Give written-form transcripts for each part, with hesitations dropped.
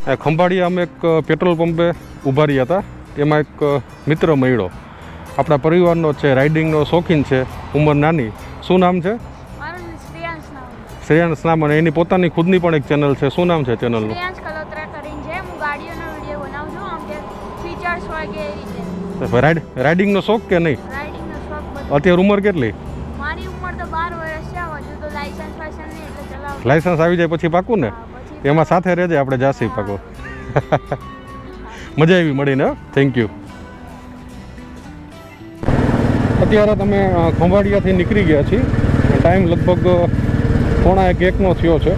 ખંભાળિયા અમે એક પેટ્રોલ પંપે ઊભા રહ્યા હતા. એમાં એક મિત્ર મળ્યો, આપણા પરિવારનો છે, રાઇડિંગનો શોખીન છે, ઉંમર નાની. શું નામ છે? શ્રેયાંશ નામ. અને એની પોતાની ખુદની પણ એક ચેનલ છે. શું નામ છે ચેનલનું? રાઇડિંગનો શોખ કે નહીં? અત્યારે ઉંમર કેટલી? લાયસન્સ આવી જાય પછી પાકું ને? એમાં સાથે રહેજે, આપણે જાસી પાકો. મજા આવી મળીને. Thank you. અત્યારે તમે ખંભાળિયાથી નીકળી ગયા છીએ. ટાઈમ લગભગ 1:45 થયો છે.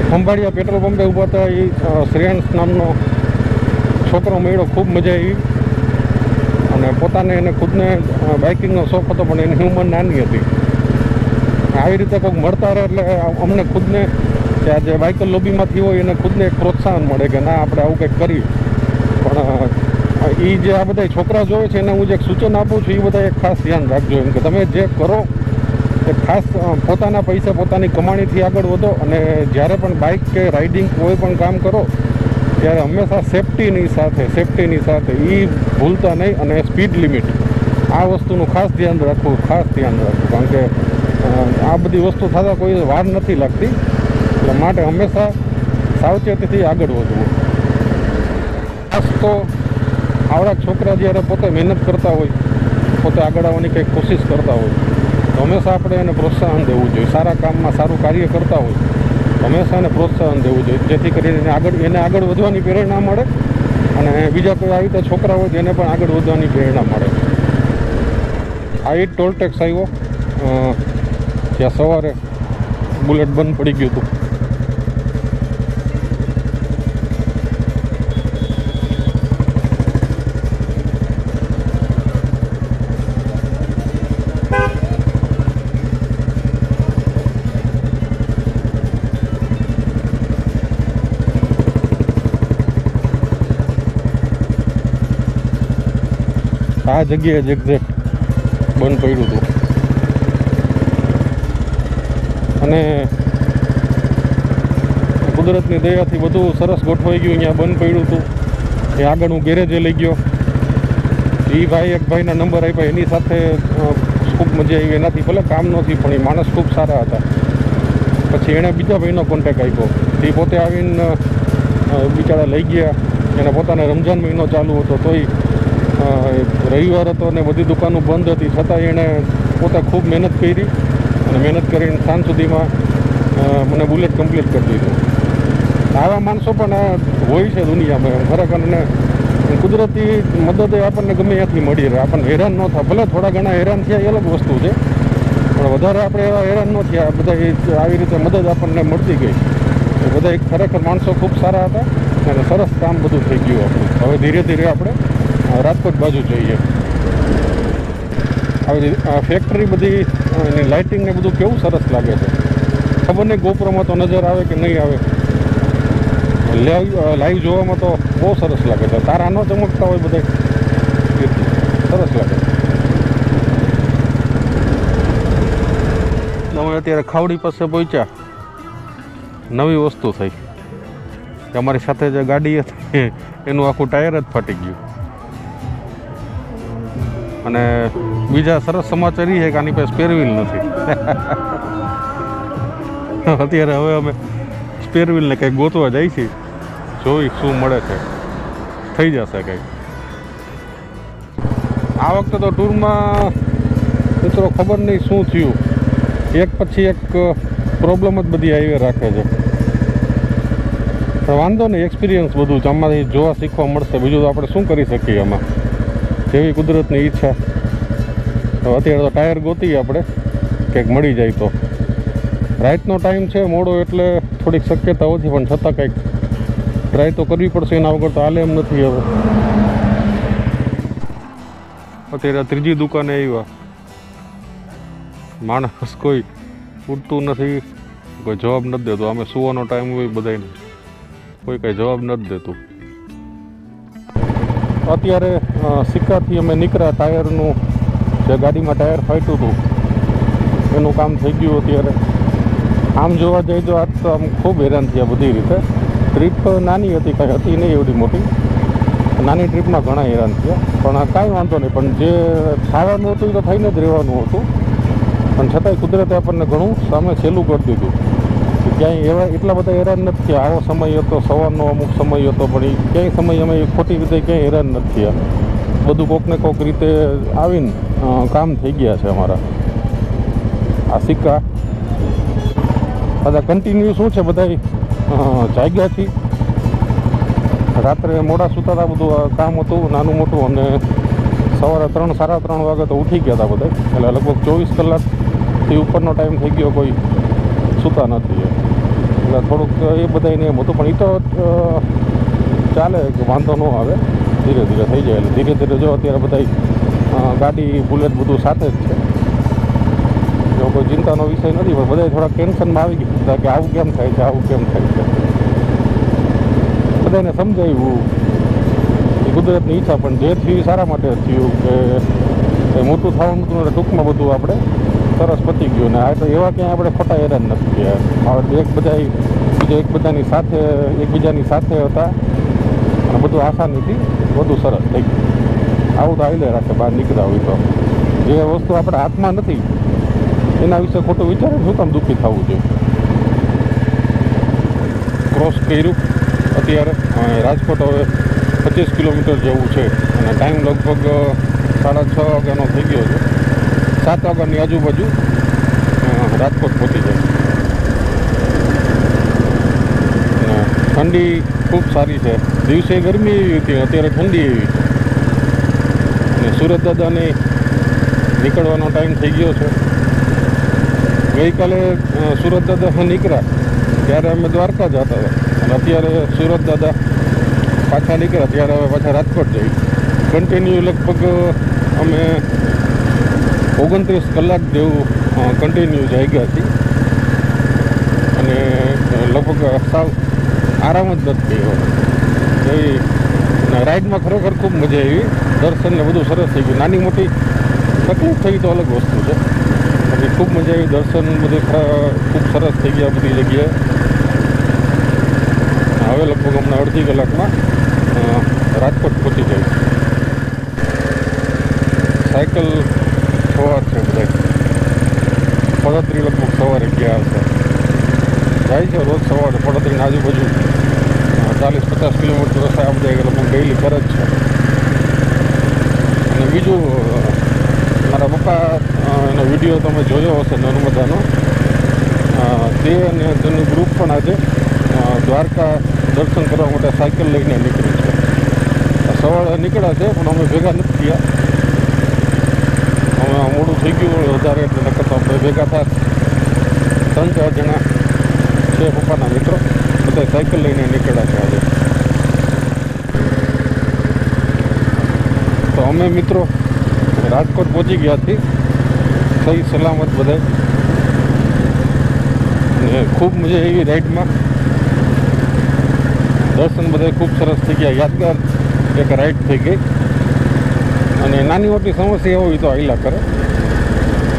ખંભાળિયા પેટ્રોલ પંપે ઊભા હતા. એ શ્રેયાંશ નામનો છોકરો મળ્યો, ખૂબ મજા આવી. અને પોતાને એને ખુદને બાઇકિંગનો શોખ હતો, પણ એની ઉંમર નાની હતી. આવી રીતે કોઈક મળતા રહે એટલે અમને ખુદને કે આ જે બાઇકર લોબીમાંથી હોય એને ખુદને એક પ્રોત્સાહન મળે કે ના, આપણે આવું કંઈક કરીએ. પણ એ જે આ બધા છોકરા જોવે છે એને હું જે સૂચન આપું છું, એ બધા એક ખાસ ધ્યાન રાખજો. એમ કે તમે જે કરો એ ખાસ પોતાના પૈસા, પોતાની કમાણીથી આગળ વધો. અને જ્યારે પણ બાઇક કે રાઇડિંગ કોઈ પણ કામ કરો ત્યારે હંમેશા સેફ્ટીની સાથે એ ભૂલતા નહીં. અને સ્પીડ લિમિટ, આ વસ્તુનું ખાસ ધ્યાન રાખવું. કારણ કે આ બધી વસ્તુ થતાં કોઈ વાર નથી લાગતી. એટલે માટે હંમેશા સાવચેતીથી આગળ વધવું. ખાસ તો આવડા છોકરા જ્યારે પોતે મહેનત કરતા હોય, પોતે આગળ આવવાની કંઈક કોશિશ કરતા હોય, તો હંમેશા આપણે એને પ્રોત્સાહન દેવું જોઈએ. સારા કામમાં સારું કાર્ય કરતા હોય હંમેશા એને પ્રોત્સાહન દેવું જોઈએ, જેથી કરીને એને આગળ વધવાની પ્રેરણા મળે. અને બીજા કોઈ આવી રીતે છોકરા હોય તેને પણ આગળ વધવાની પ્રેરણા મળે. આ એક ટોલ ટેક્સ આવ્યો, ત્યાં સવારે બુલેટ બંધ પડી ગયું હતું. આ જગ્યાએ જ એક્ઝેક્ટ બંધ પડ્યું હતું. અને કુદરતની દયાથી બધું સરસ ગોઠવાઈ ગયું. અહીંયા બંધ પડ્યું હતું. એ આગળ હું ગેરેજે લઈ ગયો. એ ભાઈ, એક ભાઈના નંબર આપ્યા, એની સાથે ખૂબ મજા આવી. એનાથી ભલે કામ નથી, પણ એ માણસ ખૂબ સારા હતા. પછી એણે બીજા ભાઈનો કોન્ટેક આપ્યો. એ પોતે આવીને બિચારા લઈ ગયા. એને પોતાને રમઝાન મહિનો ચાલુ હતો, તોય રવિવાર હતો અને બધી દુકાનો બંધ હતી, છતાં એણે પોતે ખૂબ મહેનત કરી. અને મહેનત કરીને સાંજ સુધીમાં મને બુલેટ કમ્પ્લીટ કરી દીધું. આવા માણસો પણ હોય છે દુનિયામાં. ખરેખર અને કુદરતી મદદ આપણને ગમે ત્યાંથી મળી રહે. આપણને હેરાન ન થાય. ભલે થોડા ઘણા હેરાન થયા એ અલગ વસ્તુ છે, પણ વધારે આપણે એવા હેરાન ન થયા. બધા આવી રીતે મદદ આપણને મળતી ગઈ. એ બધા ખરેખર માણસો ખૂબ સારા હતા અને સરસ કામ બધું થઈ ગયું આપણું. હવે ધીરે ધીરે આપણે રાજકોટ બાજુ જઈએ. આવી ફેક્ટરી બધી એની લાઇટિંગ ને બધું કેવું સરસ લાગે છે. ખબર નહીં ગોપ્રોમાં તો નજર આવે કે નહીં આવે, લાઈવ જોવામાં તો બહુ સરસ લાગે છે. તારા ન ચમકતા હોય બધા, સરસ લાગે. અમે અત્યારે ખાવડી પાસે પહોંચ્યા. નવી વસ્તુ થઈ કે અમારી સાથે જે ગાડી હતી એનું આખું ટાયર જ ફાટી ગયું. અને બીજા સરસ સમાચાર એ છે કે આની પાસે સ્પેર વ્હીલ નથી. અત્યારે હવે અમે સ્પેર વ્હીલને કંઈક ગોતવા જાય છીએ. જોઈ શું મળે છે, થઈ જશે કંઈક. આ વખતે તો ટૂરમાં મિત્રો ખબર નહીં શું થયું, એક પછી એક પ્રોબ્લેમ જ બધી આવી રાખે છે. પણ વાંધો નહીં, એક્સપિરિયન્સ બધું આમાંથી જોવા શીખવા મળશે. બીજું તો આપણે શું કરી શકીએ આમાં, જેવી કુદરતની ઈચ્છા. તો અત્યારે તો ટાયર ગોતીએ આપણે, કંઈક મળી જાય તો. રાતનો ટાઈમ છે, મોડો એટલે થોડીક શક્યતા ઓછી, પણ છતાં કંઈક ટ્રાય તો કરવી પડશે. એના વગર તો હાલે એમ નથી. હવે અત્યારે ત્રીજી દુકાને આવ્યા. માણસ કોઈ ઉઠતું નથી, કોઈ જવાબ નથી દેતો. અમે સુવાનો ટાઈમ હોય બધાને, કોઈ કંઈ જવાબ નથી દેતું. અત્યારે સિક્કાથી અમે નીકળ્યા. ટાયરનું જે ગાડીમાં ટાયર ફાટ્યું હતું એનું કામ થઈ ગયું અત્યારે. આમ જોવા જઈએ તો આજ તો આમ ખૂબ હેરાન થયા બધી રીતે. ટ્રીપ નાની હતી, કાંઈ હતી નહીં એવડી મોટી. નાની ટ્રીપમાં ઘણા હેરાન થયા, પણ કાંઈ વાંધો નહીં. પણ જે ખાવાનું હતું એ તો થઈને જ રહેવાનું હતું, પણ છતાંય કુદરતે આપણને ઘણું સામે સહેલું કરી દીધું. ક્યાંય એવા એટલા બધા હેરાન નથી થયા. આવો સમય હતો, સવારનો અમુક સમય હતો, પણ એ ક્યાંય સમય અમે ખોટી રીતે ક્યાંય હેરાન નથી થયા. બધું કોકને કોક રીતે આવીને કામ થઈ ગયા છે અમારા. આ સિક્કા બધા કન્ટિન્યુ શું છે, બધા જાગ્યાથી રાત્રે મોડા સૂતા હતા. બધું કામ હતું નાનું મોટું, અને સવારે 3 સાડા 3 વાગે તો ઉઠી ગયા હતા બધા. એટલે લગભગ 24 કલાકથી ઉપરનો ટાઈમ થઈ ગયો, કોઈ સૂતા નથી. એટલે થોડુંક એ બધાને એમ હતું, પણ એ તો ચાલે, કે વાંધો ન આવે, ધીરે ધીરે થઈ જાય. એટલે ધીરે ધીરે જો અત્યારે બધા ગાડી બુલેટ બધું સાથે જ છે, જો કોઈ ચિંતાનો વિષય નથી. પણ બધા થોડાક ટેન્શનમાં આવી ગયા કે આવું કેમ થાય છે, આવું કેમ થાય છે. બધાને સમજાવ્યું એ કુદરતની ઈચ્છા, પણ જે થયું સારા માટે થયું, કે મોટું થવાનું હતું ને ટૂંકમાં બધું આપણે સરસ પતી ગયું. ને આ તો એવા ક્યાંય આપણે ખોટા હેરાન નથી થયા. એકબીજાની સાથે હતા, અને બધું આસાનીથી બધું સરસ થઈ ગયું. આવું તો આવીને રાખે બહાર નીકળ્યા હોય તો. જે વસ્તુ આપણા હાથમાં નથી એના વિશે ખોટું વિચારે શું કામ દુઃખી થવું જોઈએ. ક્રોસ કર્યું અત્યારે રાજકોટ. હવે 25 કિલોમીટર જેવું છે, અને ટાઈમ લગભગ 6:30 વાગ્યાનો થઈ ગયો છે. 7 વાગ્યાની આજુબાજુ રાજકોટ પહોંચી જાય. અને ઠંડી ખૂબ સારી છે. દિવસે ગરમી એવી હતી, અત્યારે ઠંડી એવી. અને સુરત દાદાને નીકળવાનો ટાઈમ થઈ ગયો છે. ગઈકાલે સુરત દાદા નીકળ્યા ત્યારે અમે દ્વારકા જતા હતા, અને અત્યારે સુરત દાદા પાછા નીકળ્યા ત્યારે હવે પાછા રાજકોટ જઈ. કન્ટિન્યુ લગભગ અમે 29 કલાક જેવું કન્ટિન્યુ જઈ ગયા છીએ, અને લગભગ સાવ આરામ જ નથી થયો. રાઈડમાં ખરેખર ખૂબ મજા આવી. દર્શનને બધું સરસ થઈ ગયું. નાની મોટી તકલીફ થઈ તો અલગ વસ્તુ છે, બાકી ખૂબ મજા આવી. દર્શન બધું ખૂબ સરસ થઈ ગયા બધી જગ્યાએ. હવે લગભગ હમણાં અડધી કલાકમાં રાજકોટ પહોંચી જાય. સાયકલ સવાર છે બધા. પડતરી લગભગ સવારે ગયા હશે. જાય છે રોજ સવારે પડતરીની આજુબાજુ 40-50 કિલોમીટર રસ્તા આ બધા લગભગ ડેઈલી કરે જ છે. અને બીજું, મારા પપ્પા એનો વિડીયો તમે જોયો હશે નર્મદાનો, તે અને તેનું ગ્રુપ પણ આજે દ્વારકા દર્શન કરવા માટે સાયકલ લઈને નીકળ્યું છે. સવારે નીકળ્યા છે, પણ અમે ભેગા નથી થયા. અમે મોડું થઈ ગયું વધારે, એટલે નકર તો આપણે ભેગા થાય. 3-4 જણા છે પપ્પાના મિત્રો, બધા સાયકલ લઈને નીકળ્યા છે આજે. તો અમે મિત્રો રાજકોટ પહોંચી ગયા છીએ સહી સલામત બધા. અને ખૂબ મજા આવી રાઈડમાં. દર્શન બધા ખૂબ સરસ થઈ ગયા. યાદગાર એક રાઈડ થઈ ગઈ. અને નાની મોટી સમસ્યા હોય તો હાલ્યા કરે,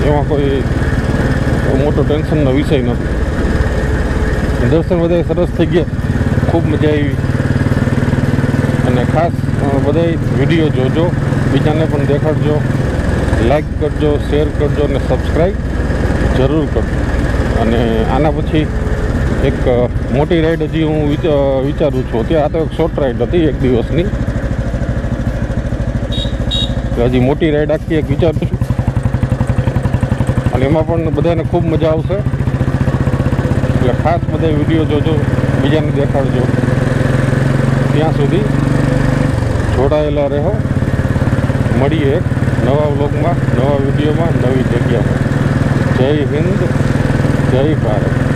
એમાં કોઈ મોટો ટેન્શનનો વિષય નથી. દર્શન બધા સરસ થઈ ગયા, ખૂબ મજા આવી. અને ખાસ બધા વિડીયો જોજો, બીજાને પણ દેખાડજો, લાઈક કરજો, શેર કરજો, અને સબસ્ક્રાઈબ જરૂર કરજો. અને આના પછી એક મોટી રાઈડ હજી હું વિચારું છું. અત્યારે આ તો એક શોર્ટ રાઈડ હતી 1 દિવસની. હજી મોટી રાઈડ આખી એક વિચારું છું, અને એમાં પણ બધાને ખૂબ મજા આવશે. એટલે ખાસ બધા વિડીયો જોજો, બીજાને દેખાડજો. ત્યાં સુધી જોડાયેલા રહો. મળીએ એક નવા વ્લોગમાં, નવા વિડીયોમાં, નવી જગ્યામાં. જય હિન્દ, જય ભારત.